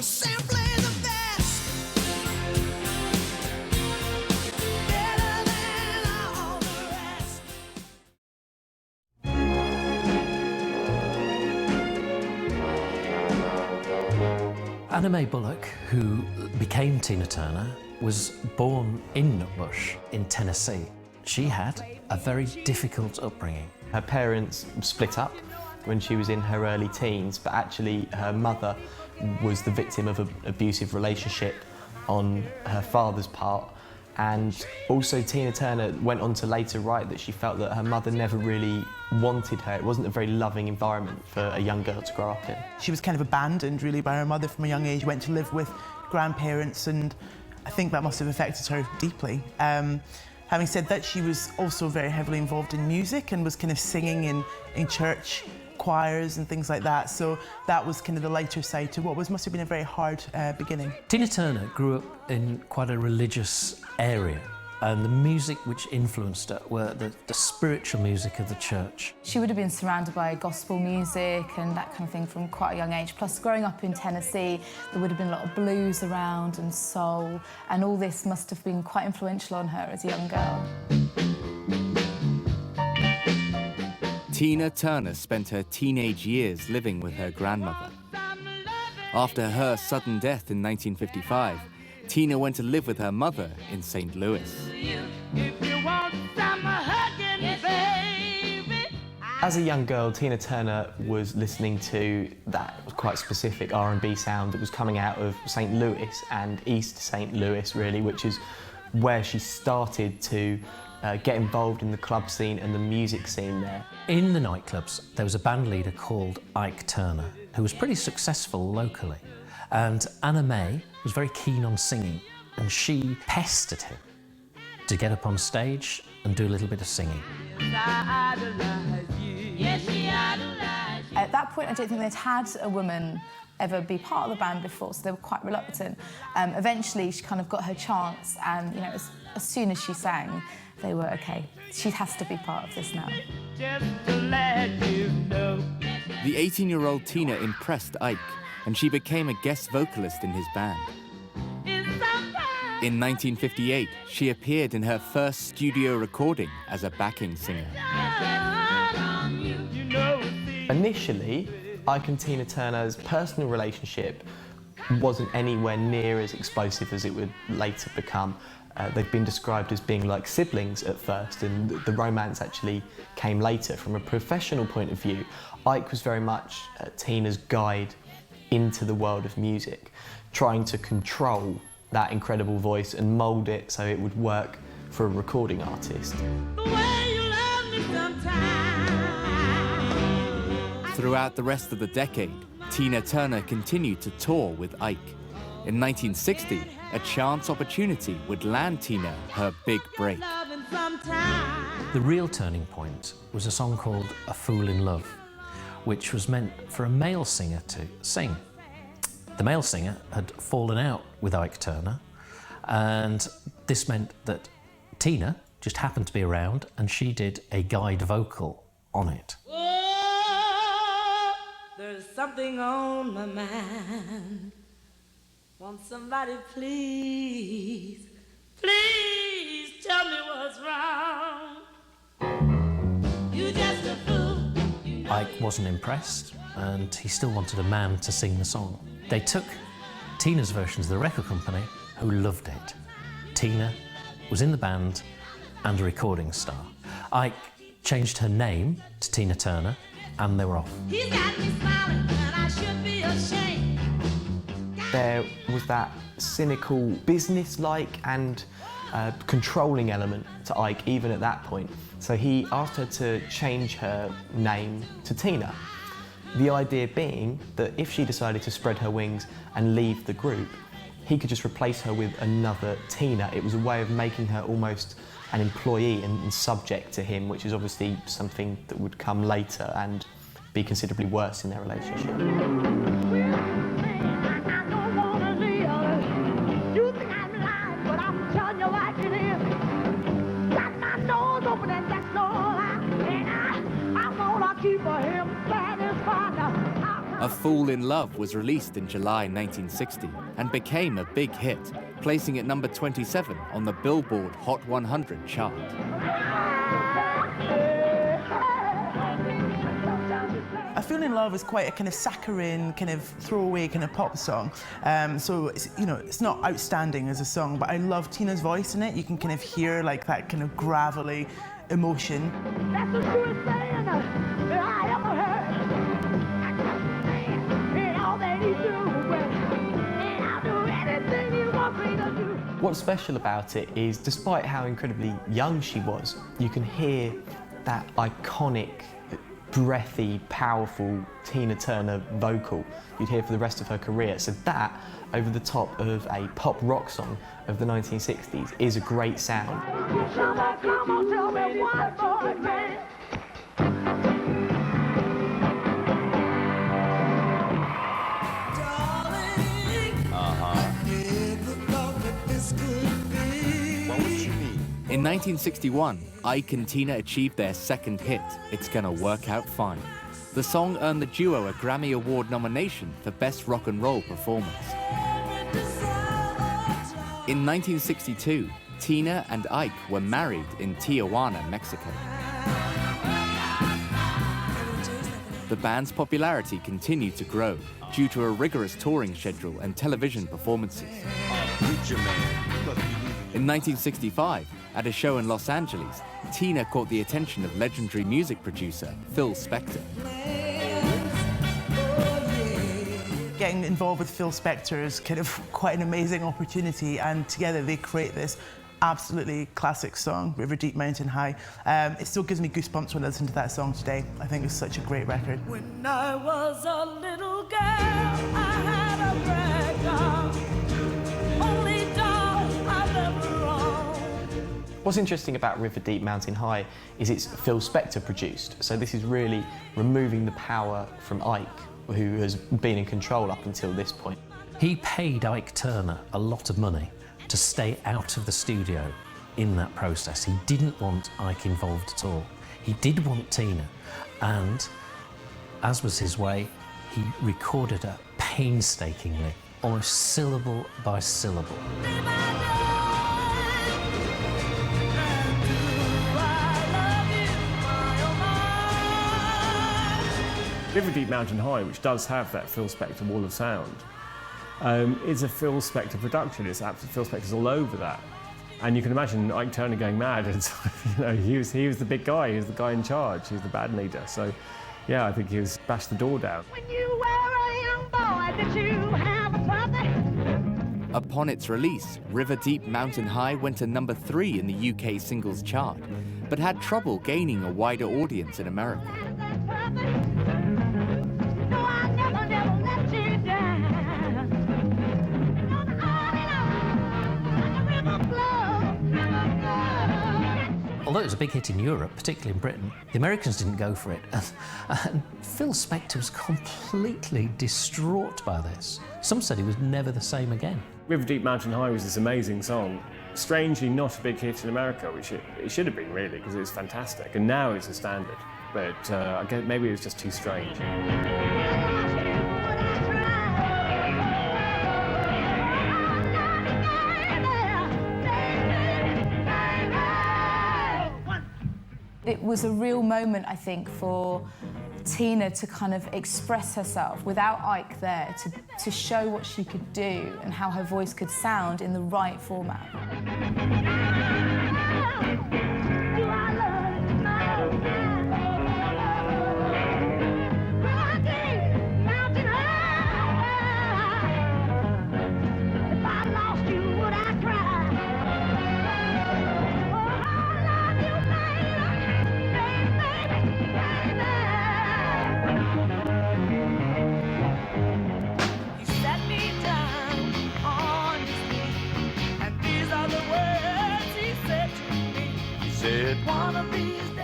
simply the best. Better than all the rest. Anna Mae Bullock, who became Tina Turner, was born in Nutbush in Tennessee. She had a very difficult upbringing. Her parents split up when she was in her early teens, but actually her mother was the victim of an abusive relationship on her father's part. And also Tina Turner went on to later write that she felt that her mother never really wanted her. It wasn't a very loving environment for a young girl to grow up in. She was kind of abandoned really by her mother from a young age, went to live with grandparents, and I think that must have affected her deeply. Having said that, she was also very heavily involved in music and was kind of singing in church choirs and things like that. So that was kind of the lighter side to what must have been a very hard beginning. Tina Turner grew up in quite a religious area, and the music which influenced her were the spiritual music of the church. She would have been surrounded by gospel music and that kind of thing from quite a young age. Plus, growing up in Tennessee, there would have been a lot of blues around and soul, and all this must have been quite influential on her as a young girl. Tina Turner spent her teenage years living with her grandmother. After her sudden death in 1955, Tina went to live with her mother in St. Louis. As a young girl, Tina Turner was listening to that quite specific R&B sound that was coming out of St. Louis and East St. Louis, really, which is where she started to get involved in the club scene and the music scene there. In the nightclubs, there was a band leader called Ike Turner, who was pretty successful locally. And Anna Mae was very keen on singing, and she pestered him to get up on stage and do a little bit of singing. At that point, I don't think they'd had a woman ever be part of the band before, so they were quite reluctant. Eventually, she kind of got her chance, and as soon as she sang, they were okay. She has to be part of this now. The 18-year-old Tina impressed Ike, and she became a guest vocalist in his band. In 1958, she appeared in her first studio recording as a backing singer. Initially, Ike and Tina Turner's personal relationship wasn't anywhere near as explosive as it would later become. They've been described as being like siblings at first, and the romance actually came later. From a professional point of view, Ike was very much Tina's guide into the world of music, trying to control that incredible voice and mould it so it would work for a recording artist. Throughout the rest of the decade, Tina Turner continued to tour with Ike. In 1960, a chance opportunity would land Tina her big break. The real turning point was a song called A Fool in Love, which was meant for a male singer to sing. The male singer had fallen out with Ike Turner, and this meant that Tina just happened to be around, and she did a guide vocal on it. Oh, there's something on my mind. Won't somebody please, please tell me what's wrong? You just a fool. Ike wasn't impressed, and he still wanted a man to sing the song. They took Tina's version to the record company, who loved it. Tina was in the band and a recording star. Ike changed her name to Tina Turner, and they were off. He's got me smiling, and I should be ashamed. There was that cynical, business-like and controlling element to Ike even at that point. So he asked her to change her name to Tina. The idea being that if she decided to spread her wings and leave the group, he could just replace her with another Tina. It was a way of making her almost an employee and subject to him, which is obviously something that would come later and be considerably worse in their relationship. A Fool in Love was released in July 1960 and became a big hit, placing at number 27 on the Billboard Hot 100 chart. I Feel in Love is quite a kind of saccharine, kind of throwaway kind of pop song. So it's, you know, it's not outstanding as a song, but I love Tina's voice in it. You can kind of hear like that kind of gravelly emotion. That's the truest thing I ever heard. And all that you do, and I'll do anything you want me to do. What's special about it is, despite how incredibly young she was, you can hear that iconic, breathy, powerful Tina Turner vocal you'd hear for the rest of her career. So that, over the top of a pop rock song of the 1960s, is a great sound. Come on, tell me one more thing. In 1961, Ike and Tina achieved their second hit, It's Gonna Work Out Fine. The song earned the duo a Grammy Award nomination for Best Rock and Roll Performance. In 1962, Tina and Ike were married in Tijuana, Mexico. The band's popularity continued to grow due to a rigorous touring schedule and television performances. In 1965, at a show in Los Angeles, Tina caught the attention of legendary music producer Phil Spector. Getting involved with Phil Spector is kind of quite an amazing opportunity, and together they create this absolutely classic song, River Deep Mountain High. It still gives me goosebumps when I listen to that song today. I think it's such a great record. When I was a little girl, I had a rag doll, only doll I've ever owned. What's interesting about River Deep Mountain High is it's Phil Spector produced, so this is really removing the power from Ike, who has been in control up until this point. He paid Ike Turner a lot of money to stay out of the studio in that process. He didn't want Ike involved at all. He did want Tina, and as was his way, he recorded her painstakingly, almost syllable by syllable. River Deep Mountain High, which does have that Phil Spector wall of sound, is a Phil Spector production. It's absolutely, Phil Spector's all over that. And you can imagine Ike Turner going mad. And, you know, he was the big guy, he was the guy in charge, he was the band leader. So, yeah, I think he was bashed the door down. When you were a young boy, did you have something? Upon its release, River Deep Mountain High went to number 3 in the UK singles chart, but had trouble gaining a wider audience in America. Although it was a big hit in Europe, particularly in Britain, the Americans didn't go for it. And Phil Spector was completely distraught by this. Some said he was never the same again. River Deep Mountain High was this amazing song. Strangely not a big hit in America, which it should have been really, because it was fantastic. And now it's a standard. But I guess maybe it was just too strange. It was a real moment, I think, for Tina to kind of express herself without Ike there, to show what she could do and how her voice could sound in the right format.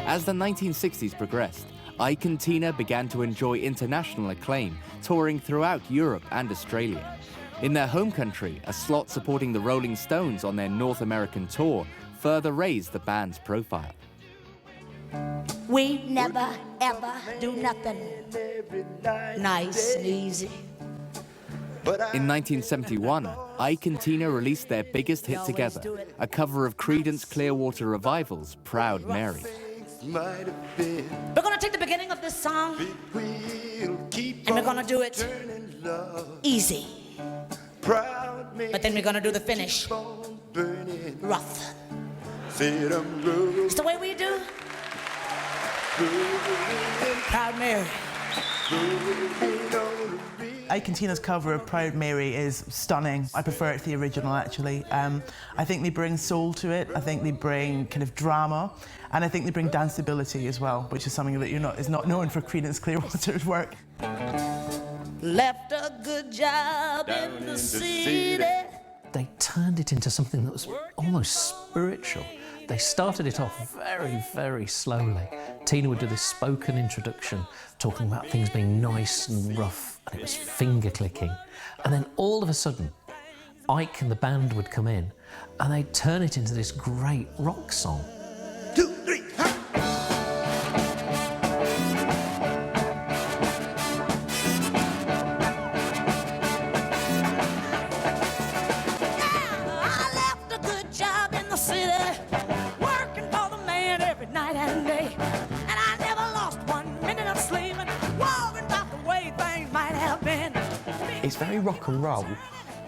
As the 1960s progressed, Ike and Tina began to enjoy international acclaim, touring throughout Europe and Australia. In their home country, a slot supporting the Rolling Stones on their North American tour further raised the band's profile. We never ever do nothing nice and easy. In 1971, Ike and Tina released their biggest hit together, a cover of Creedence Clearwater Revival's Proud Mary. We're gonna take the beginning of this song and we're gonna do it easy. But then we're gonna do the finish rough. It's the way we do. Proud Mary. Ike and Tina's cover of Proud Mary is stunning. I prefer it to the original, actually. I think they bring soul to it. I think they bring kind of drama. And I think they bring danceability as well, which is something that is not known for Creedence Clearwater's work. Left a good job in the city. They turned it into something that was almost spiritual. They started it off very, very slowly. Tina would do this spoken introduction, talking about things being nice and rough, and it was finger clicking. And then all of a sudden, Ike and the band would come in, and they'd turn it into this great rock song. 2, 3, ha! It's very rock and roll,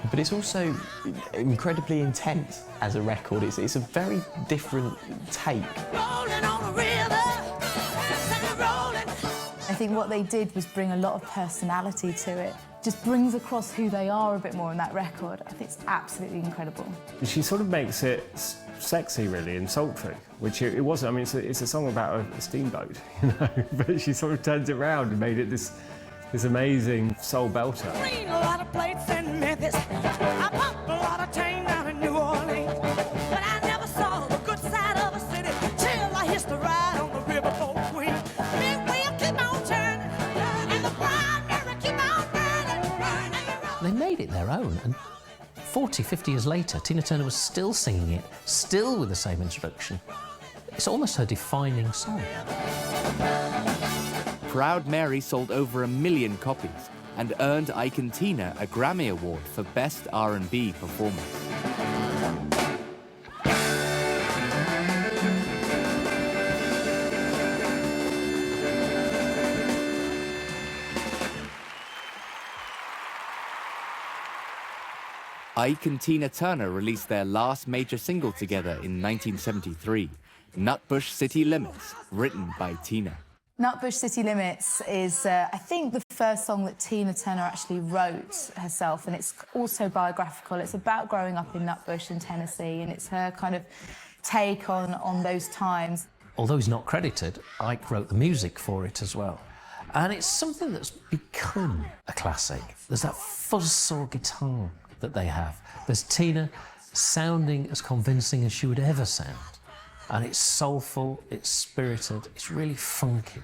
but it's also incredibly intense as a record. It's a very different take. I think what they did was bring a lot of personality to it. Just brings across who they are a bit more in that record. I think it's absolutely incredible. She sort of makes it sexy, really, and sultry, which it wasn't. I mean, it's a song about a steamboat, you know, but she sort of turns it around and made it this amazing soul belter. Clean a lot of plates in Memphis. I pumped a lot of tang down in New Orleans. But I never saw the good side of a city till I hitched a ride on the riverboat Queen. Big wheel keep on turning, and the Proud Mary keep on burning. They made it their own, and 40, 50 years later, Tina Turner was still singing it, still with the same introduction. It's almost her defining song. Proud Mary sold over 1 million copies and earned Ike and Tina a Grammy Award for Best R&B Performance. Ike and Tina Turner released their last major single together in 1973, Nutbush City Limits, written by Tina. Nutbush City Limits is, I think, the first song that Tina Turner actually wrote herself, and it's also biographical. It's about growing up in Nutbush in Tennessee, and it's her kind of take on those times. Although he's not credited, Ike wrote the music for it as well. And it's something that's become a classic. There's that fuzzsaw guitar that they have. There's Tina sounding as convincing as she would ever sound. And it's soulful, it's spirited, it's really funky.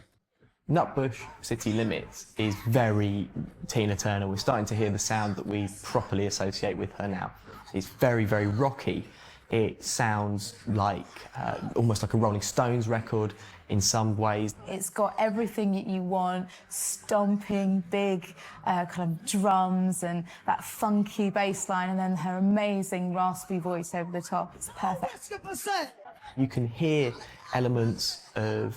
Nutbush City Limits is very Tina Turner. We're starting to hear the sound that we properly associate with her now. It's very, very rocky. It sounds like almost like a Rolling Stones record in some ways. It's got everything that you want, stomping, big kind of drums and that funky bass line, and then her amazing raspy voice over the top. It's perfect. You can hear elements of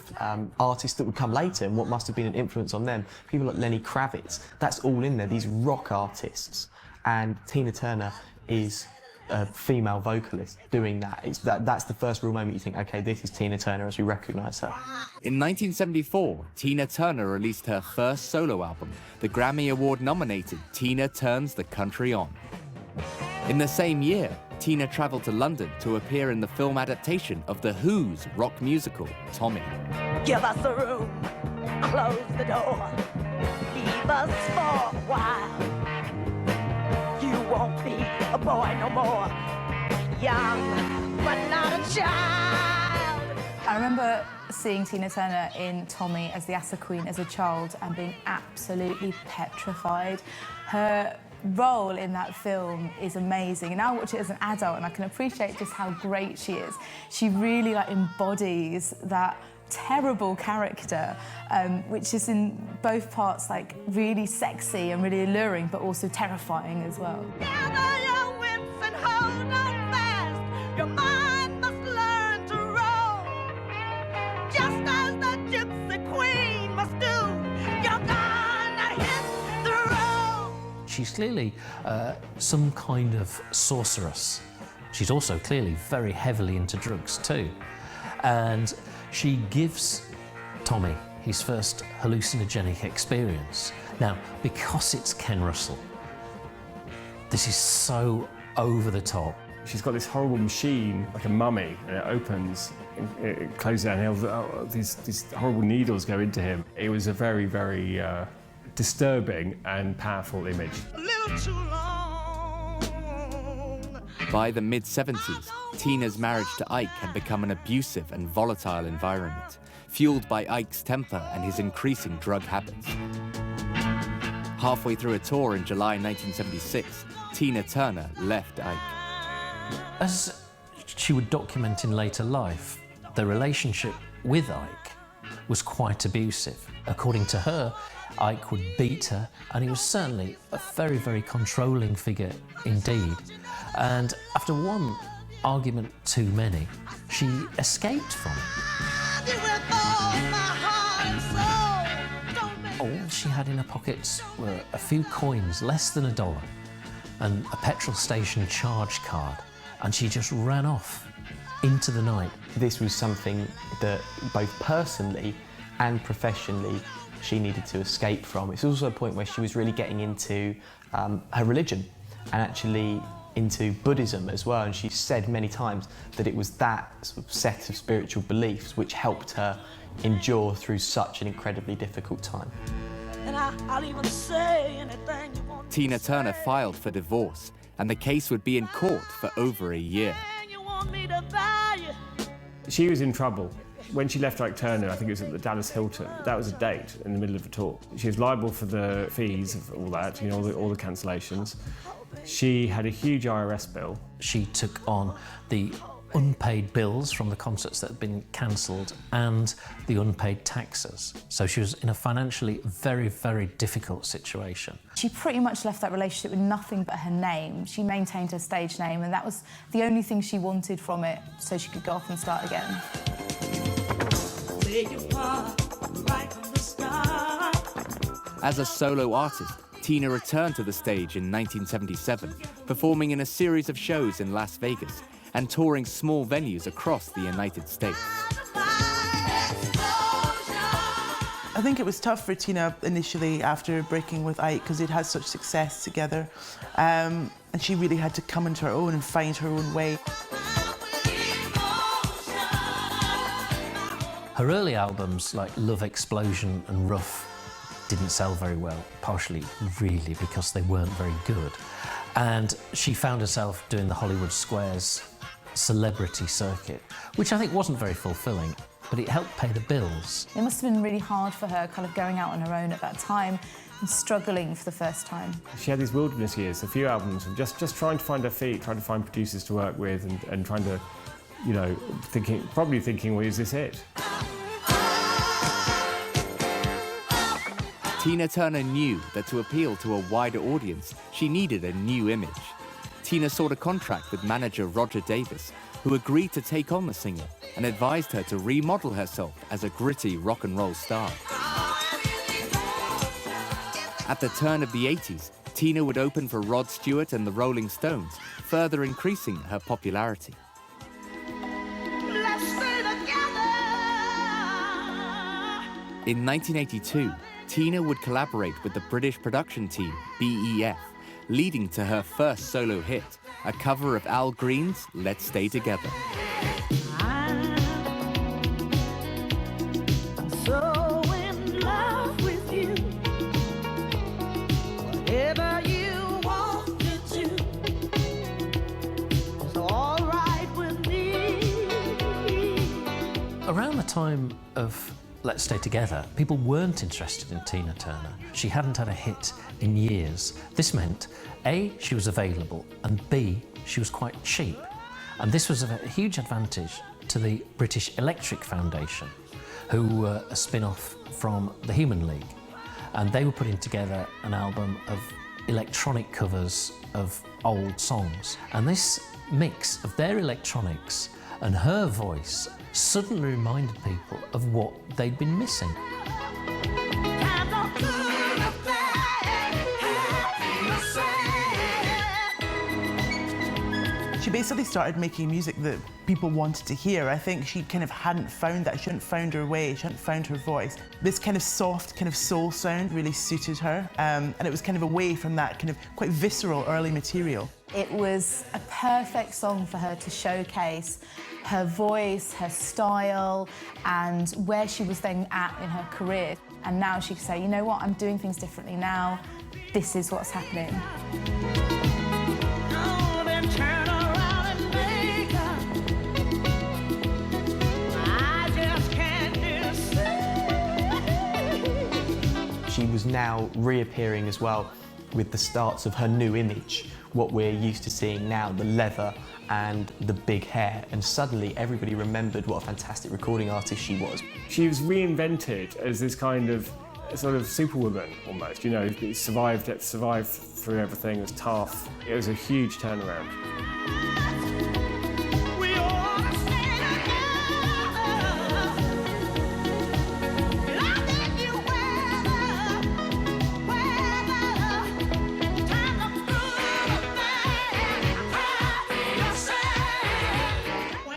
artists that would come later and what must have been an influence on them. People like Lenny Kravitz, that's all in there, these rock artists. And Tina Turner is a female vocalist doing that. That's the first real moment you think, okay, this is Tina Turner as we recognise her. In 1974, Tina Turner released her first solo album, the Grammy Award-nominated Tina Turns the Country On. In the same year, Tina travelled to London to appear in the film adaptation of The Who's rock musical, Tommy. Give us a room, close the door, leave us for a while. You won't be a boy no more, young but not a child. I remember seeing Tina Turner in Tommy as the Asa Queen as a child and being absolutely petrified. Her role in that film is amazing, and now I watch it as an adult and I can appreciate just how great she is. She really embodies that terrible character, which is in both parts like really sexy and really alluring, but also terrifying as well. Gather your wits and hold on fast. Your mind must learn to roll. Just as the gypsy queen must do, you're gonna hit the road. She's clearly some kind of sorceress. She's also clearly very heavily into drugs too. And she gives Tommy his first hallucinogenic experience. Now, because it's Ken Russell, this is so over the top. She's got this horrible machine, like a mummy, and it opens, it closes down, and these horrible needles go into him. It was a very, very disturbing and powerful image. A little too long. By the mid-70s, Tina's marriage to Ike had become an abusive and volatile environment, fueled by Ike's temper and his increasing drug habits. Halfway through a tour in July 1976, Tina Turner left Ike. As she would document in later life, the relationship with Ike was quite abusive. According to her, Ike would beat her, and he was certainly a very, very controlling figure indeed. And after one argument too many, she escaped from it. All she had in her pockets were a few coins, less than $1, and a petrol station charge card, and she just ran off into the night. This was something that both personally and professionally she needed to escape from. It's also a point where she was really getting into her religion and actually into Buddhism as well, and she said many times that it was that sort of set of spiritual beliefs which helped her endure through such an incredibly difficult time. And I'll even say anything you want. Tina Turner filed for divorce, and the case would be in court for over a year. You want me to buy you. She was in trouble. When she left Ike Turner, I think it was at the Dallas Hilton, that was a date in the middle of a tour. She was liable for the fees of all that, you know, all the cancellations. She had a huge IRS bill. She took on the unpaid bills from the concerts that had been cancelled and the unpaid taxes. So she was in a financially very, very difficult situation. She pretty much left that relationship with nothing but her name. She maintained her stage name, and that was the only thing she wanted from it, so she could go off and start again. As a solo artist, Tina returned to the stage in 1977, performing in a series of shows in Las Vegas and touring small venues across the United States. I think it was tough for Tina initially after breaking with Ike because they'd had such success together, and she really had to come into her own and find her own way. Her early albums like Love Explosion and Rough didn't sell very well, partially really because they weren't very good. And she found herself doing the Hollywood Squares celebrity circuit, which I think wasn't very fulfilling, but it helped pay the bills. It must have been really hard for her kind of going out on her own at that time and struggling for the first time. She had these wilderness years, a few albums, of just trying to find her feet, trying to find producers to work with and trying to, you know, probably thinking, well, is this it? Tina Turner knew that to appeal to a wider audience, she needed a new image. Tina sought a contract with manager Roger Davis, who agreed to take on the singer and advised her to remodel herself as a gritty rock and roll star. At the turn of the 80s, Tina would open for Rod Stewart and the Rolling Stones, further increasing her popularity. Let's stay together. In 1982, Tina would collaborate with the British production team BEF, leading to her first solo hit, a cover of Al Green's Let's Stay Together. I'm so in love with you. Whatever you want to do is all right with me. Around the time of Let's Stay Together, people weren't interested in Tina Turner. She hadn't had a hit in years. This meant, A, she was available, and B, she was quite cheap. And this was a huge advantage to the British Electric Foundation, who were a spin-off from the Human League. And they were putting together an album of electronic covers of old songs. And this mix of their electronics and her voice suddenly reminded people of what they'd been missing. She basically started making music that people wanted to hear. I think she kind of hadn't found that. She hadn't found her way, she hadn't found her voice. This kind of soft, kind of soul sound really suited her, and it was kind of away from that kind of quite visceral early material. It was a perfect song for her to showcase her voice, her style, and where she was then at in her career. And now she could say, you know what, I'm doing things differently now. This is what's happening. She was now reappearing as well with the starts of her new image, what we're used to seeing now, the leather and the big hair, and suddenly everybody remembered what a fantastic recording artist she was. She was reinvented as this kind of sort of superwoman almost, you know, it survived through everything, it was tough. It was a huge turnaround.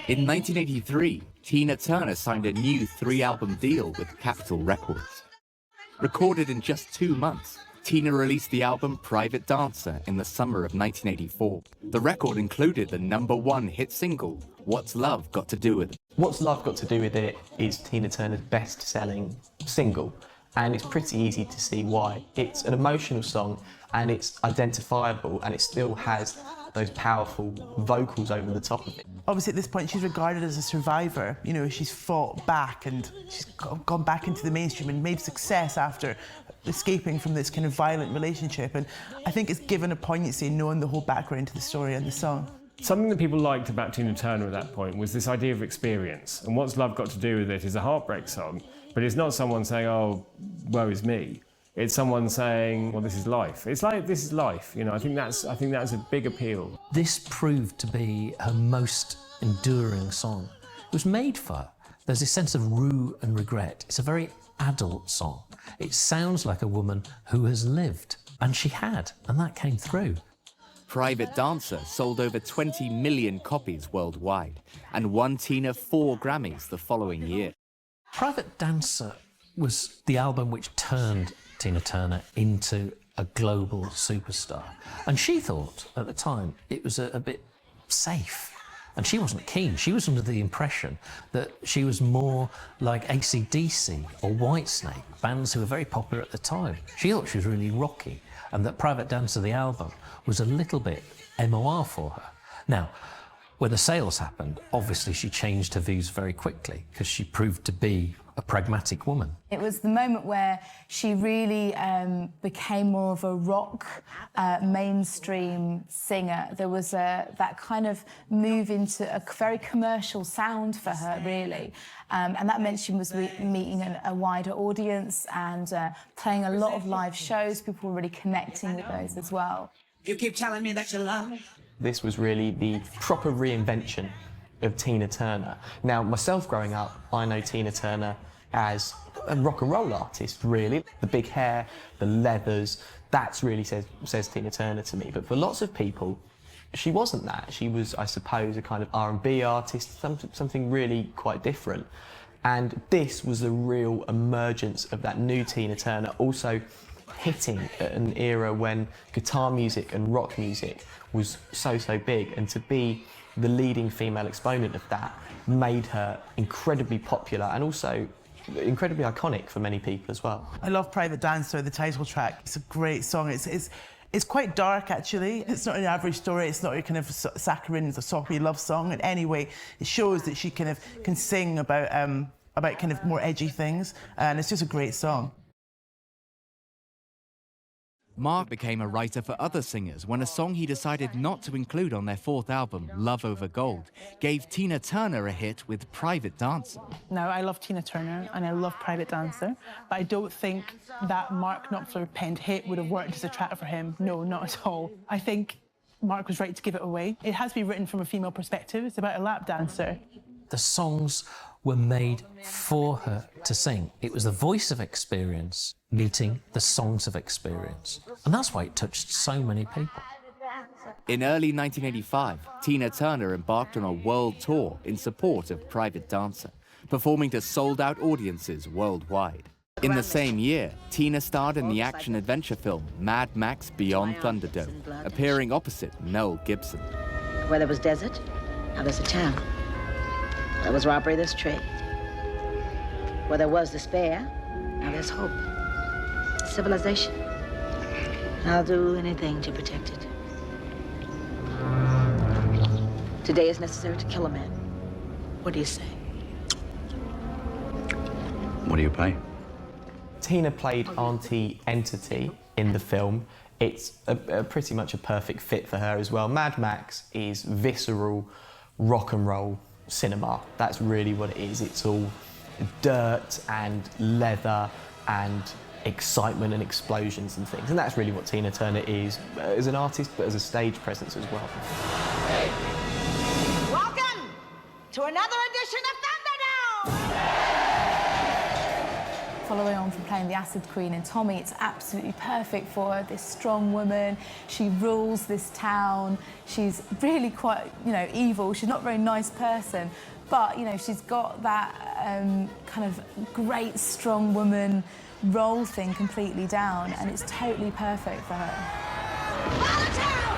In 1983, Tina Turner signed a new 3-album deal with Capitol Records. Recorded in just 2 months, Tina released the album Private Dancer in the summer of 1984. The record included the #1 hit single, What's Love Got to Do With It? What's Love Got to Do With It is Tina Turner's best-selling single, and it's pretty easy to see why. It's an emotional song, and it's identifiable, and it still has those powerful vocals over the top of it. Obviously at this point she's regarded as a survivor, you know, she's fought back and she's gone back into the mainstream and made success after escaping from this kind of violent relationship, and I think it's given a poignancy knowing the whole background to the story and the song. Something that people liked about Tina Turner at that point was this idea of experience, and What's Love Got to Do With It is a heartbreak song, but it's not someone saying, oh, woe is me. It's someone saying, well, this is life. It's like, this is life, you know, I think that's a big appeal. This proved to be her most enduring song. It was made for her. There's this sense of rue and regret. It's a very adult song. It sounds like a woman who has lived, and she had, and that came through. Private Dancer sold over 20 million copies worldwide and won Tina 4 Grammys the following year. Private Dancer was the album which turned Tina Turner into a global superstar. And she thought, at the time, it was a bit safe. And she wasn't keen. She was under the impression that she was more like AC/DC or Whitesnake, bands who were very popular at the time. She thought she was really rocky, and that Private Dancer, the album, was a little bit MOR for her. Now, when the sales happened, obviously she changed her views very quickly because she proved to be a pragmatic woman. It was the moment where she really became more of a rock, mainstream singer. There was that kind of move into a very commercial sound for her, really. And that meant she was meeting a wider audience and playing a lot of live shows. People were really connecting with those as well. You keep telling me that you love me. This was really the proper reinvention of Tina Turner. Now, myself growing up, I know Tina Turner as a rock and roll artist, really. The big hair, the leathers, that's really says Tina Turner to me. But for lots of people, she wasn't that. She was, I suppose, a kind of R&B artist, something really quite different. And this was the real emergence of that new Tina Turner, also hitting at an era when guitar music and rock music was so big, and to be the leading female exponent of that made her incredibly popular and also incredibly iconic for many people as well. I love Private Dancer, the title track. It's a great song. It's quite dark, actually. It's not an average story. It's not a kind of saccharine, a soppy love song in any way. It shows that she kind of can sing about kind of more edgy things, and it's just a great song. Mark became a writer for other singers when a song he decided not to include on their fourth album, Love Over Gold, gave Tina Turner a hit with Private Dancer. Now, I love Tina Turner and I love Private Dancer, but I don't think that Mark Knopfler penned hit would have worked as a track for him. No, not at all. I think Mark was right to give it away. It has to be written from a female perspective. It's about a lap dancer. The songs were made for her to sing. It was the voice of experience meeting the songs of experience. And that's why it touched so many people. In early 1985, Tina Turner embarked on a world tour in support of Private Dancer, performing to sold-out audiences worldwide. In the same year, Tina starred in the action-adventure film Mad Max Beyond Thunderdome, appearing opposite Mel Gibson. Where there was desert, now there's a town. Where there was robbery, there's trade. Where there was despair, now there's hope. Civilization. I'll do anything to protect it. Today it's necessary to kill a man. What do you say? What do you pay? Tina played Auntie Entity in the film. It's pretty much a perfect fit for her as well. Mad Max is visceral rock and roll cinema. That's really what it is. It's all dirt and leather and excitement and explosions and things. And that's really what Tina Turner is as an artist, but as a stage presence as well. Welcome to another edition of Thunderdome! Following on from playing the Acid Queen in Tommy, it's absolutely perfect for her. This strong woman, she rules this town. She's really quite, evil. She's not a very nice person, but, she's got that kind of great, strong woman role thing completely down, and it's totally perfect for her. Out of town!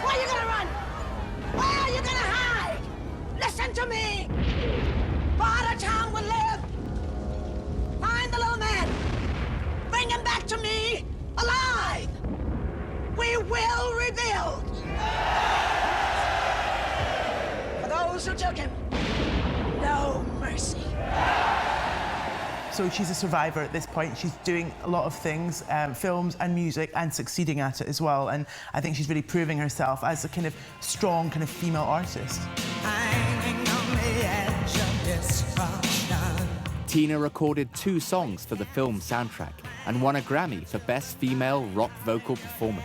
Where are you gonna run? Where are you gonna hide? Listen to me! Father Town will live! Find the little man! Bring him back to me, alive! We will rebuild! For those who took him, no mercy. So she's a survivor at this point. She's doing a lot of things, films and music, and succeeding at it as well. And I think she's really proving herself as a kind of strong, kind of female artist. Tina recorded 2 songs for the film soundtrack and won a Grammy for Best Female Rock Vocal Performance.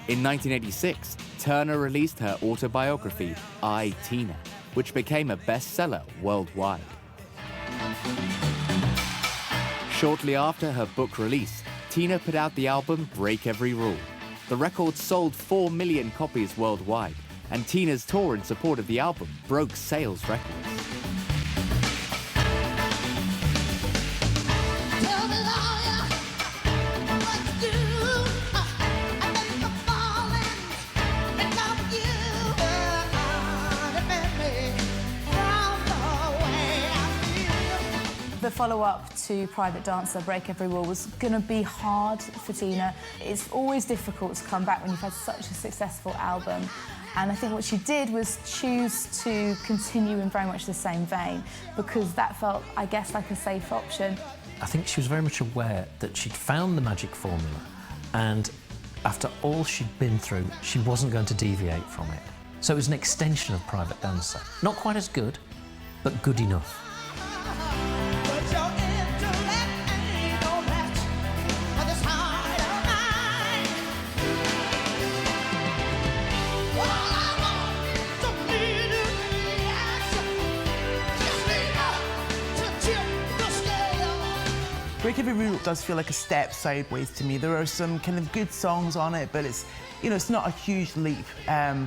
In 1986, Turner released her autobiography, Ike Tina, which became a bestseller worldwide. Shortly after her book release, Tina put out the album Break Every Rule. The record sold 4 million copies worldwide, and Tina's tour in support of the album broke sales records. The follow-up to Private Dancer, Break Every Rule, was going to be hard for Tina. It's always difficult to come back when you've had such a successful album. And I think what she did was choose to continue in very much the same vein, because that felt, I guess, like a safe option. I think she was very much aware that she'd found the magic formula, and after all she'd been through, she wasn't going to deviate from it. So it was an extension of Private Dancer. Not quite as good, but good enough. Break Every Rule does feel like a step sideways to me. There are some kind of good songs on it, but it's, it's not a huge leap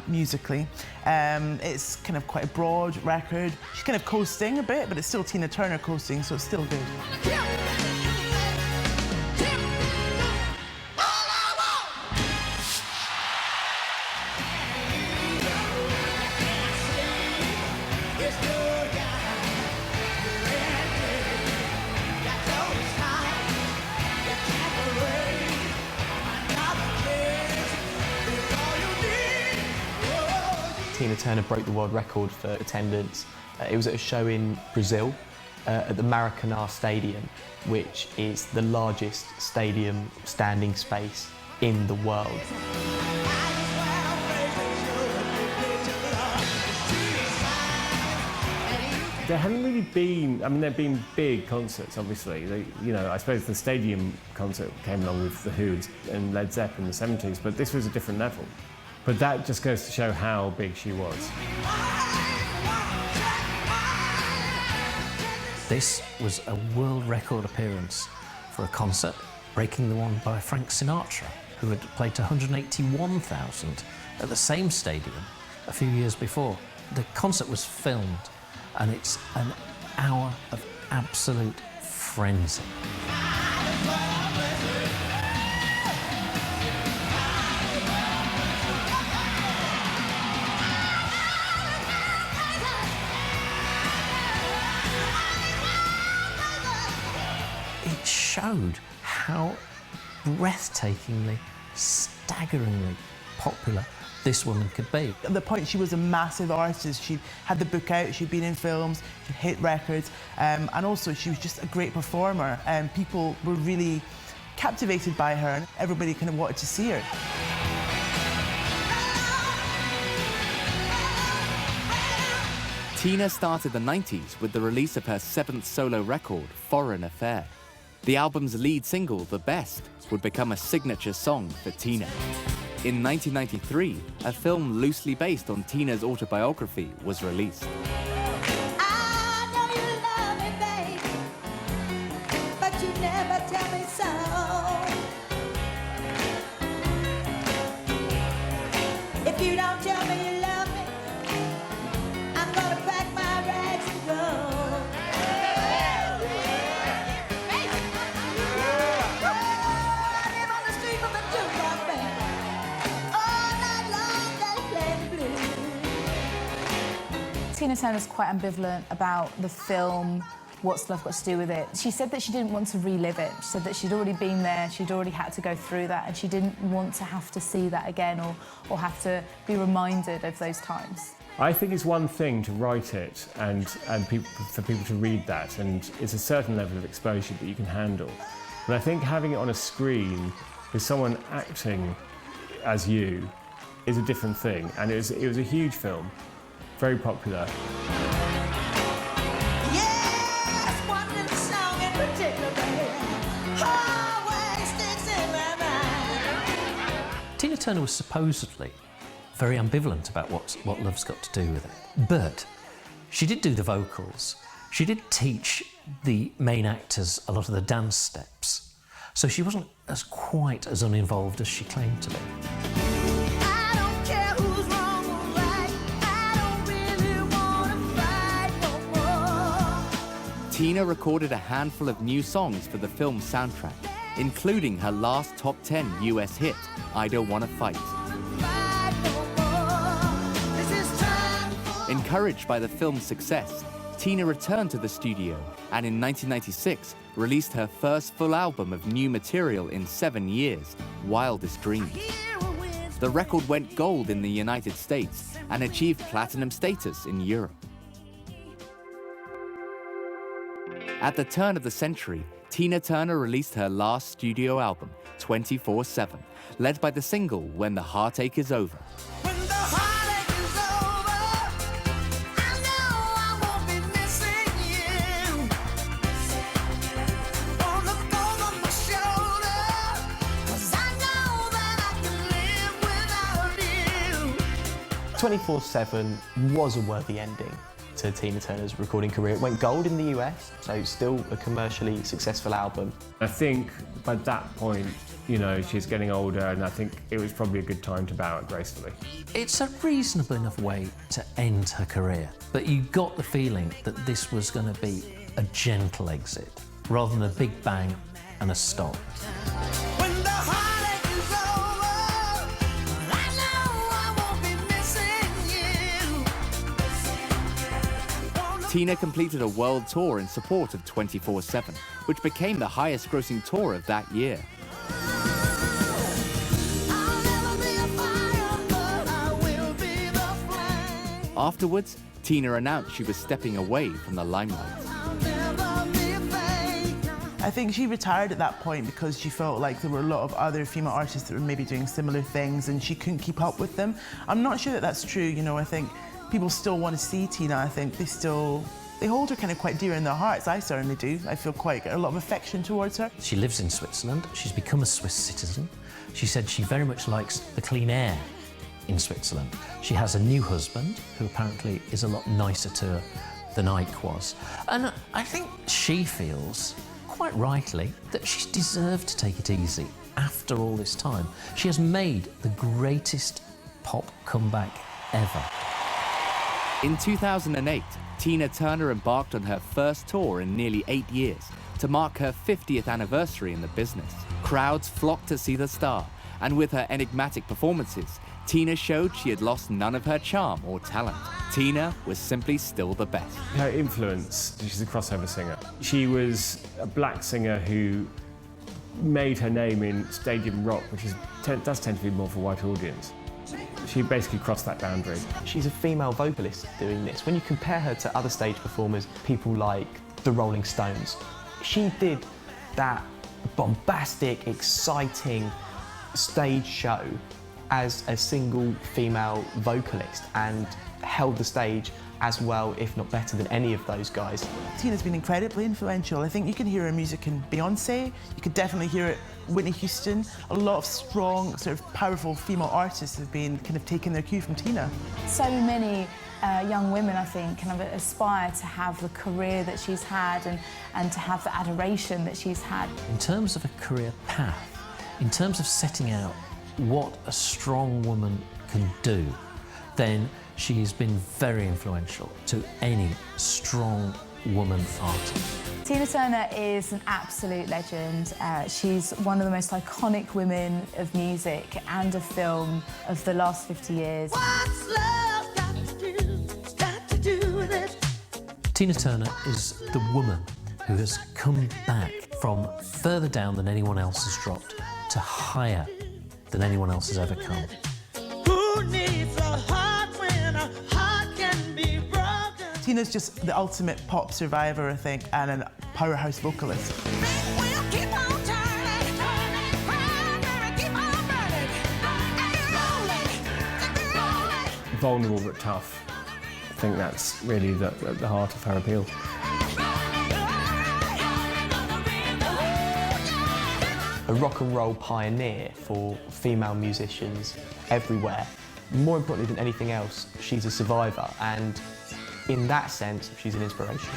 musically. It's kind of quite a broad record. She's kind of coasting a bit, but it's still Tina Turner coasting, so it's still good. Tina Turner broke the world record for attendance. It was at a show in Brazil, at the Maracanã Stadium, which is the largest stadium standing space in the world. There hadn't really been, I mean, there'd been big concerts, obviously. I suppose the stadium concert came along with The Who and Led Zeppelin in the 70s, but this was a different level. But that just goes to show how big she was. This was a world record appearance for a concert, breaking the one by Frank Sinatra, who had played to 181,000 at the same stadium a few years before. The concert was filmed, and it's an hour of absolute frenzy. It showed how breathtakingly, staggeringly popular this woman could be. At the point, she was a massive artist. She had the book out, she'd been in films, she'd hit records, and also she was just a great performer. And people were really captivated by her, and everybody kind of wanted to see her. Tina started the 90s with the release of her 7th solo record, Foreign Affair. The album's lead single, The Best, would become a signature song for Tina. In 1993, a film loosely based on Tina's autobiography was released. I know you love me, baby, but you never tell me so. If you don't tell me you love me, I'm gonna pack my rags and go. I live on the street with a jukebox band. Tina Turner's quite ambivalent about the film, what's love got to do with it. She said that she didn't want to relive it. She said that she'd already been there, she'd already had to go through that, and she didn't want to have to see that again or have to be reminded of those times. I think it's one thing to write it and for people to read that, and it's a certain level of exposure that you can handle. But I think having it on a screen with someone acting as you is a different thing, and it was a huge film. Very popular. Yes, one little song in particular, baby, always sticks in my mind. Tina Turner was supposedly very ambivalent about what love's got to do with it. But she did do the vocals. She did teach the main actors a lot of the dance steps. So she wasn't quite as uninvolved as she claimed to be. Tina recorded a handful of new songs for the film's soundtrack, including her last top 10 US hit, I Don't Wanna Fight. Encouraged by the film's success, Tina returned to the studio and in 1996 released her first full album of new material in 7 years, Wildest Dreams. The record went gold in the United States and achieved platinum status in Europe. At the turn of the century, Tina Turner released her last studio album, 24/7, led by the single When the Heartache Is Over. When the heartache is over, I know I won't be missing you. Wanna go on my shoulder, 'cause I know that I can live without you. 24/7 was a worthy ending to Tina Turner's recording career. It went gold in the US, so still a commercially successful album. I think by that point, she's getting older, and I think it was probably a good time to bow out gracefully. It's a reasonable enough way to end her career, but you got the feeling that this was going to be a gentle exit, rather than a big bang and a stop. When the heartache is over, I know I won't be missing you. Tina completed a world tour in support of 24/7, which became the highest grossing tour of that year. I'll never be a fire, but I will be the flame. Afterwards, Tina announced she was stepping away from the limelight. I'll never I think she retired at that point because she felt like there were a lot of other female artists that were maybe doing similar things and she couldn't keep up with them. I'm not sure that that's true, you know, I think people still want to see Tina. I think they hold her kind of quite dear in their hearts. I certainly do. I feel quite a lot of affection towards her. She lives in Switzerland. She's become a Swiss citizen. She said she very much likes the clean air in Switzerland. She has a new husband who apparently is a lot nicer to her than Ike was. And I think she feels, quite rightly, that she's deserved to take it easy after all this time. She has made the greatest pop comeback ever. In 2008, Tina Turner embarked on her first tour in nearly 8 years to mark her 50th anniversary in the business. Crowds flocked to see the star, and with her enigmatic performances, Tina showed she had lost none of her charm or talent. Tina was simply still the best. Her influence, she's a crossover singer. She was a black singer who made her name in stadium rock, which does tend to be more for a white audience. She basically crossed that boundary. She's a female vocalist doing this. When you compare her to other stage performers, people like the Rolling Stones, she did that bombastic, exciting stage show as a single female vocalist and held the stage as well, if not better, than any of those guys. Tina's been incredibly influential. I think you can hear her music in Beyonce, you could definitely hear it Whitney Houston. A lot of strong, sort of powerful female artists have been kind of taking their cue from Tina. So many young women, I think, kind of aspire to have the career that she's had and to have the adoration that she's had. In terms of a career path, in terms of setting out what a strong woman can do, then she has been very influential to any strong woman artist. Tina Turner is an absolute legend. She's one of the most iconic women of music and of film of the last 50 years. What's love got to do with it? Tina Turner is the woman who has come back from further down than anyone else has dropped to higher than anyone else has ever come. Who needs a heart when a heart can be broken? Tina's just the ultimate pop survivor, I think, and a powerhouse vocalist. We'll keep on turning, keep on burning, rolling. Vulnerable but tough. I think that's really the heart of her appeal. A rock and roll pioneer for female musicians everywhere. More importantly than anything else, she's a survivor, and in that sense, she's an inspiration.